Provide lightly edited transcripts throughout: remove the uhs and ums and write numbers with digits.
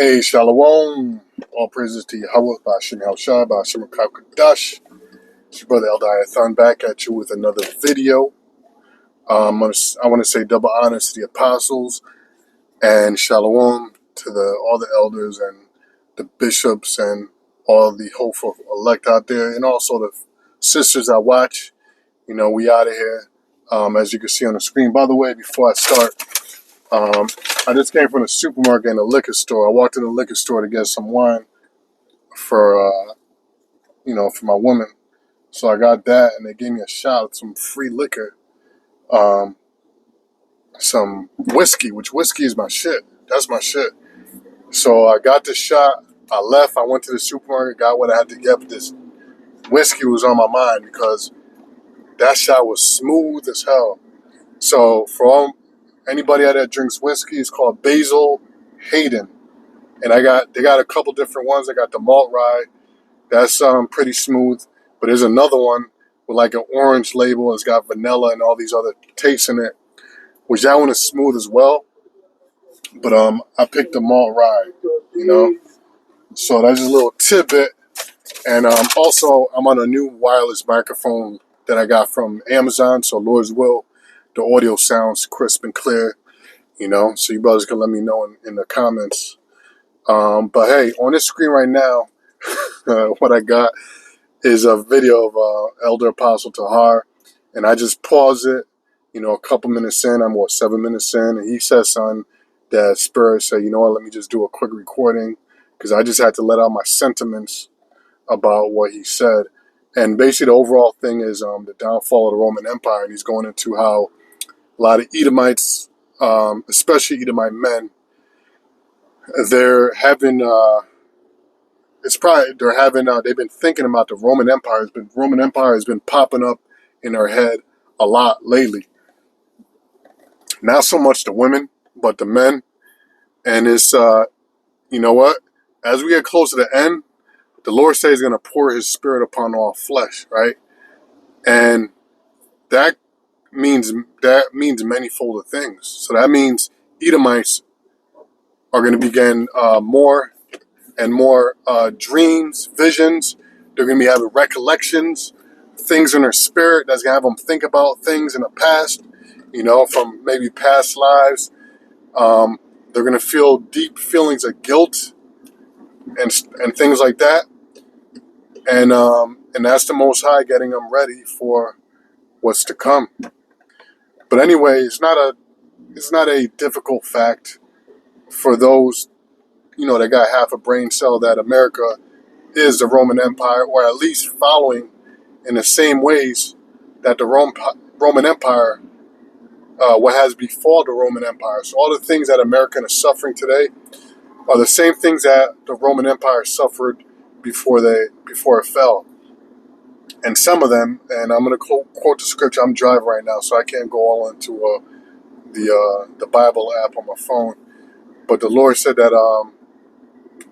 Hey, Shalom. All praises to Yahweh, Ba'ashem Yahushua, Ba'ashem Kakadash. It's your brother Eldiathon back at you with another video. I want to say double honors to the apostles and Shalom to all the elders and the bishops and all the hopeful elect out there, and also the sisters I watch. You know, we out of here. As you can see on the screen. By the way, before I start, I just came from the supermarket and the liquor store. I walked in the liquor store to get some wine for for my woman. So I got that, and they gave me a shot of some free liquor, some whiskey, which whiskey is my shit. That's my shit. So I got the shot. I left. I went to the supermarket, got what I had to get. But this whiskey was on my mind because that shot was smooth as hell. So for anybody out there that drinks whiskey, it's called Basil Hayden. And they got a couple different ones. I got the malt rye. That's pretty smooth. But there's another one with like an orange label. It's got vanilla and all these other tastes in it, which that one is smooth as well. But I picked the malt rye, you know. So that's just a little tidbit. And also, I'm on a new wireless microphone that I got from Amazon. So Lord's will, the audio sounds crisp and clear, you know. So you brothers can let me know in the comments. But hey, on this screen right now, what I got is a video of Elder Apostle Tahar, and I just paused it, you know, a couple minutes in. I'm 7 minutes in, and he says something that Spirit said, you know what, let me just do a quick recording, because I just had to let out my sentiments about what he said. And basically the overall thing is the downfall of the Roman Empire, and he's going into how a lot of Edomites, especially Edomite men, they're having... they've been thinking about the Roman Empire. Roman Empire has been popping up in their head a lot lately. Not so much the women, but the men. And it's, you know what? As we get close to the end, the Lord says he's going to pour his spirit upon all flesh, right? And that means manyfold of things. So that means Edomites are going to begin more and more dreams, visions. They're going to be having recollections, things in their spirit that's going to have them think about things in the past, you know, from maybe past lives. They're going to feel deep feelings of guilt and things like that. And that's the Most High getting them ready for what's to come. But anyway, it's not a difficult fact for those, you know, that got half a brain cell that America is the Roman Empire, or at least following in the same ways that the Roman Empire, what has befallen the Roman Empire. So all the things that America is suffering today are the same things that the Roman Empire suffered before it fell. And some of them, and I'm going to quote the scripture. I'm driving right now, so I can't go all into the Bible app on my phone. But the Lord said that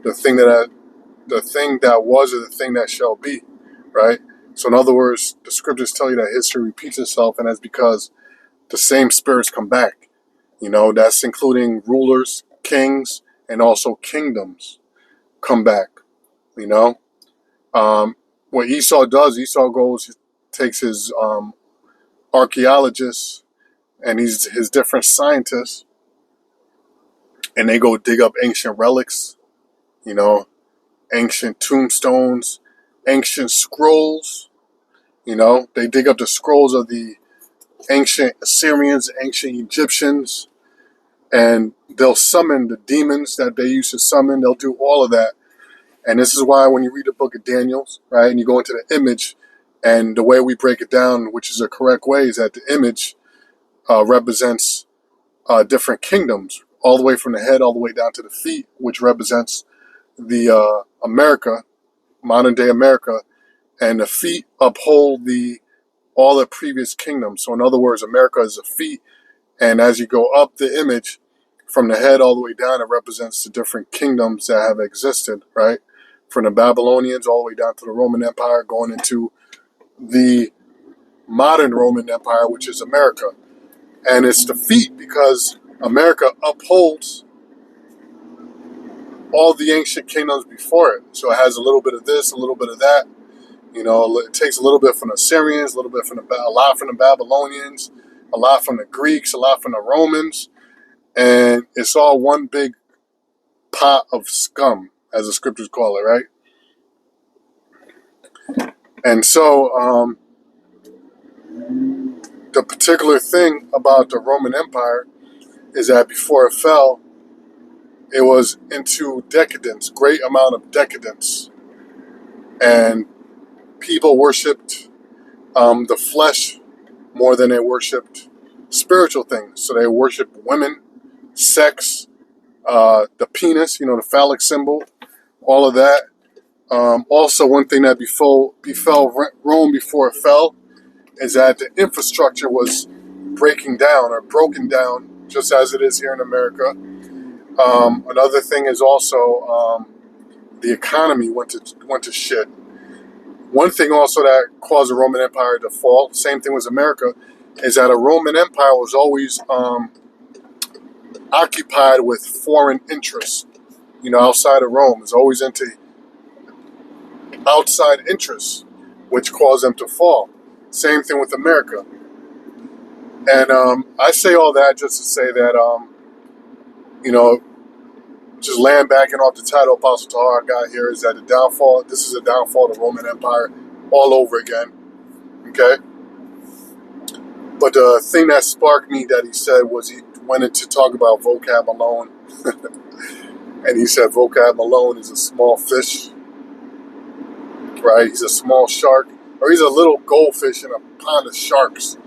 the thing that was or the thing that shall be, right? So in other words, the scriptures tell you that history repeats itself, and that's because the same spirits come back. You know, that's including rulers, kings, and also kingdoms come back, you know. What Esau does, takes his archaeologists and his different scientists, and they go dig up ancient relics, you know, ancient tombstones, ancient scrolls. You know, they dig up the scrolls of the ancient Assyrians, ancient Egyptians, and they'll summon the demons that they used to summon. They'll do all of that. And this is why when you read the book of Daniel, right, and you go into the image, and the way we break it down, which is the correct way, is that the image represents different kingdoms, all the way from the head all the way down to the feet, which represents the America, modern day America, and the feet uphold all the previous kingdoms. So in other words, America is a feet, and as you go up the image from the head all the way down, it represents the different kingdoms that have existed, right? From the Babylonians all the way down to the Roman Empire, going into the modern Roman Empire, which is America. And it's the feet because America upholds all the ancient kingdoms before it. So it has a little bit of this, a little bit of that. You know, it takes a little bit from the Assyrians, a little bit from a lot from the Babylonians, a lot from the Greeks, a lot from the Romans, and it's all one big pot of scum, as the scriptures call it, right? And so the particular thing about the Roman Empire is that before it fell, it was into decadence, great amount of decadence, and people worshipped the flesh more than they worshipped spiritual things. So they worshipped women, sex, the penis, you know, the phallic symbol, all of that. Also, one thing that befell Rome before it fell is that the infrastructure was breaking down or broken down, just as it is here in America. Another thing is also the economy went to shit. One thing also that caused the Roman Empire to fall, same thing with America, is that a Roman Empire was always occupied with foreign interests. You know, outside of Rome, is always into outside interests, which caused them to fall. Same thing with America. And I say all that just to say that, you know, just laying back and off the title Apostle Tahar got here is that this is a downfall of the Roman Empire all over again. Okay? But the thing that sparked me that he said was he went into talk about vocab alone. And he said vocab alone is a small fish, right? He's a small shark, or he's a little goldfish in a pond of sharks.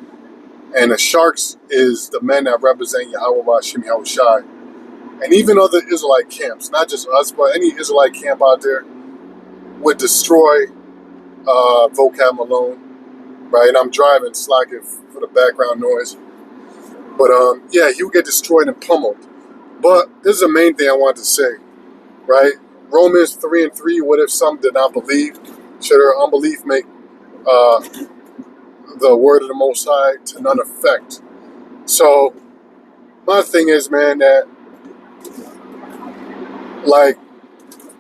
And the sharks is the men that represent Yahweh Bashim Yahushai. And even other Israelite camps, not just us, but any Israelite camp out there would destroy vocab alone, right? And I'm driving, slacking for the background noise. But yeah, he would get destroyed and pummeled. But this is the main thing I wanted to say, right? Romans 3:3, what if some did not believe? Should their unbelief make the word of the Most High to none effect? So my thing is, man, that like,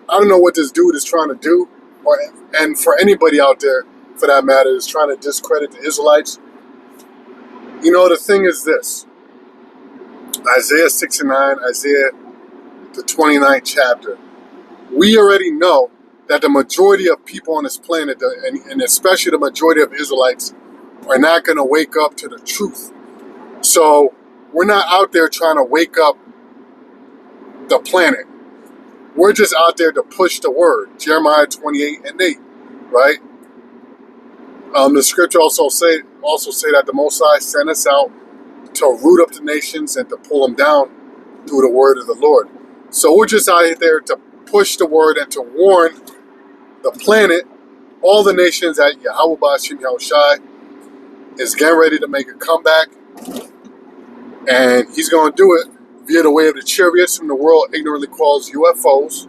I don't know what this dude is trying to do, and for anybody out there, for that matter, is trying to discredit the Israelites. You know, the thing is this. Isaiah 69, Isaiah the 29th chapter. We already know that the majority of people on this planet, and especially the majority of Israelites, are not going to wake up to the truth. So we're not out there trying to wake up the planet. We're just out there to push the word. Jeremiah 28:8, right? The scripture also say that the Most High sent us out to root up the nations and to pull them down through the word of the Lord. So we're just out there to push the word and to warn the planet, all the nations, that Yahweh Bashim Yahushai is getting ready to make a comeback. And he's going to do it via the way of the chariots whom the world ignorantly calls UFOs.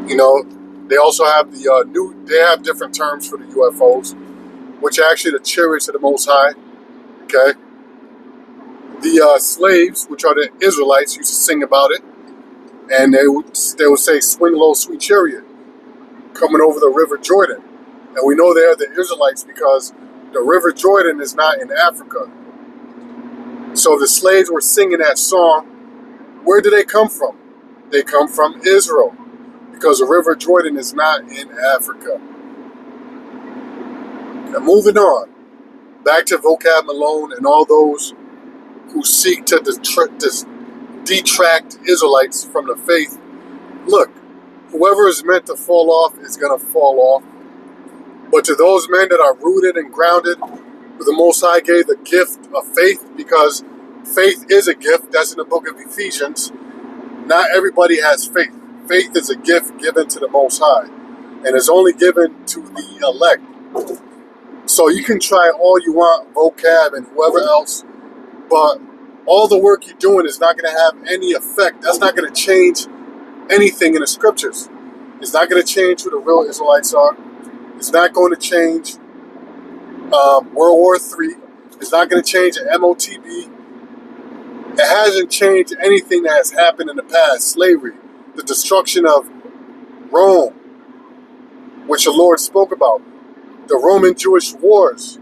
You know, they also have they have different terms for the UFOs, which are actually the chariots of the Most High. Okay? The slaves, which are the Israelites, used to sing about it. And they would say, swing low, sweet chariot, coming over the River Jordan. And we know they are the Israelites because the River Jordan is not in Africa. So the slaves were singing that song. Where do they come from? They come from Israel, because the River Jordan is not in Africa. Now moving on, back to vocab Malone and all those who seek to detract Israelites from the faith. Look, whoever is meant to fall off is going to fall off. But to those men that are rooted and grounded, who the Most High gave the gift of faith, because faith is a gift. That's in the book of Ephesians. Not everybody has faith. Faith is a gift given to the Most High, and it's only given to the elect. So you can try all you want, vocab and whoever else, but all the work you're doing is not going to have any effect. That's not going to change anything in the scriptures. It's not going to change who the real Israelites are. It's not going to change World War III. It's not going to change MOTB. It hasn't changed anything that has happened in the past. Slavery. the destruction of Rome, which the Lord spoke about. The Roman-Jewish wars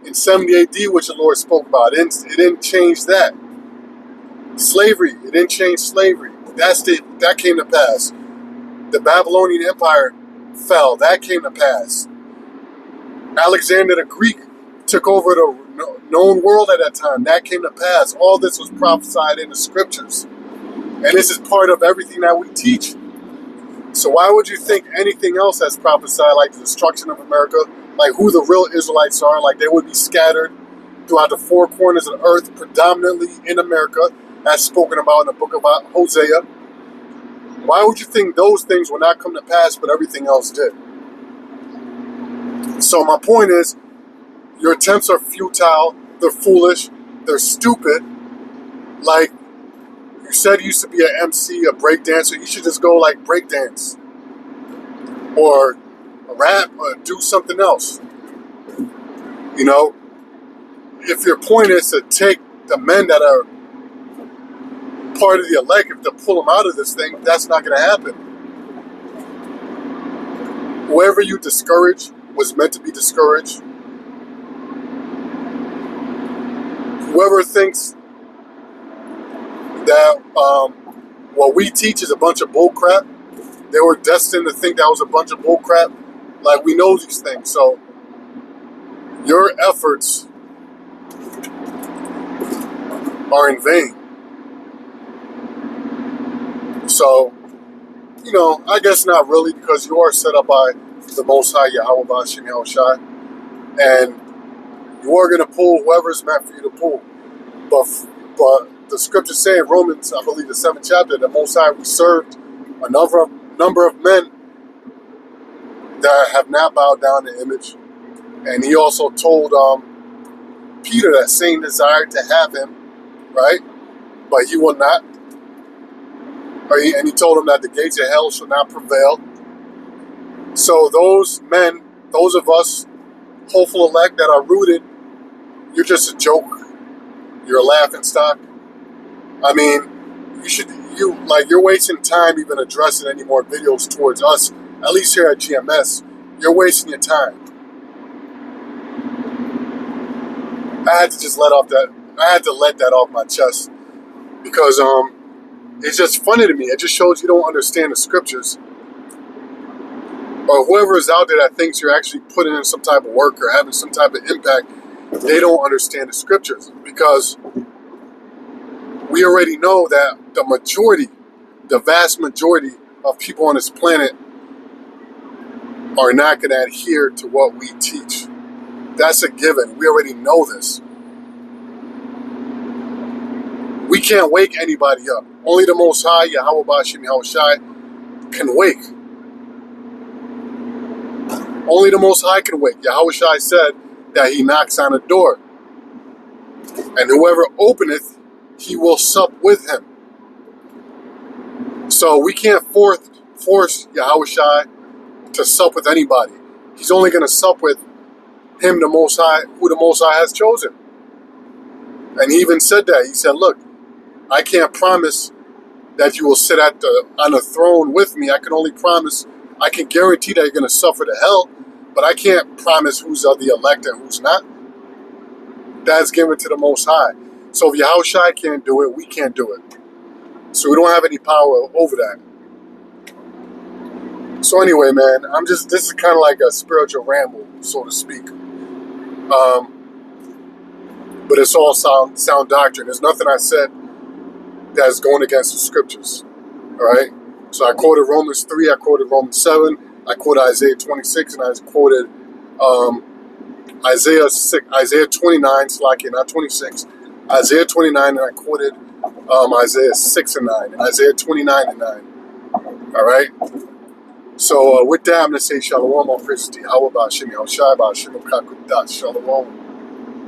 in 70 AD, which the Lord spoke about. It didn't change that. Slavery, it didn't change slavery. That came to pass. The Babylonian Empire fell. That came to pass. Alexander the Greek took over the known world at that time. That came to pass. All this was prophesied in the scriptures. And this is part of everything that we teach. So why would you think anything else that's prophesied, like the destruction of America, like who the real Israelites are, like they would be scattered throughout the four corners of the earth, predominantly in America, as spoken about in the book of Hosea? Why would you think those things will not come to pass, but everything else did? So my point is, your attempts are futile, they're foolish, they're stupid. Like, you said you used to be an MC, a break dancer, you should just go like break dance. Or rap, or do something else. You know? If your point is to take the men that are part of the elect, if to pull them out of this thing, that's not going to happen. Whoever you discourage was meant to be discouraged. Whoever thinks that what we teach is a bunch of bull crap, they were destined to think that was a bunch of bull crap. Like, we know these things. So your efforts are in vain. So, you know, I guess not really, because you are set up by the Most High, Yahweh Ba'ashem Yahushai, and you are going to pull whoever's meant for you to pull. But the scriptures say in Romans, I believe the 7th chapter, the Most High reserved a number of men that have not bowed down to image. And he also told Peter that Satan desired to have him, right? But he will not. And he told him that the gates of hell shall not prevail. So those men, those of us, hopeful elect that are rooted, you're just a joke. You're a laughing stock. I mean, you're wasting time even addressing any more videos towards us, at least here at GMS. You're wasting your time. I had to let that off my chest, because it's just funny to me. It just shows you don't understand the scriptures. Or whoever is out there that thinks you're actually putting in some type of work or having some type of impact, they don't understand the scriptures. Because we already know that the vast majority of people on this planet are not going to adhere to what we teach. That's a given. We already know this. We can't wake anybody up. Only the Most High, Yahweh Ba'ashem Yahushai, can wake. Only the Most High can wake. Yahushai said that he knocks on a door. And whoever openeth, he will sup with him. So we can't force Yahushai to sup with anybody. He's only going to sup with him, the Most High, who the Most High has chosen. And he even said that. He said, look, I can't promise that you will sit on a throne with me. I can guarantee that you're going to suffer the hell, but I can't promise who's of the elect and who's not. That's given to the Most High. So if Yahushai can't do it, we can't do it. So we don't have any power over that. So anyway, man, this is kind of like a spiritual ramble, so to speak. But it's all sound doctrine. There's nothing I said that's going against the scriptures. All right? So I quoted Romans 3, I quoted Romans 7, I quoted Isaiah 26, and I quoted Isaiah 29, Slakia, not 26, Isaiah 29, and I quoted Isaiah 6 and 9, and Isaiah 29 and 9. All right? So with that, I'm going to say Shalom, all praise to Yahweh, Ba'ashem Yahushai, Ba'ashem Kakudat, Shalom.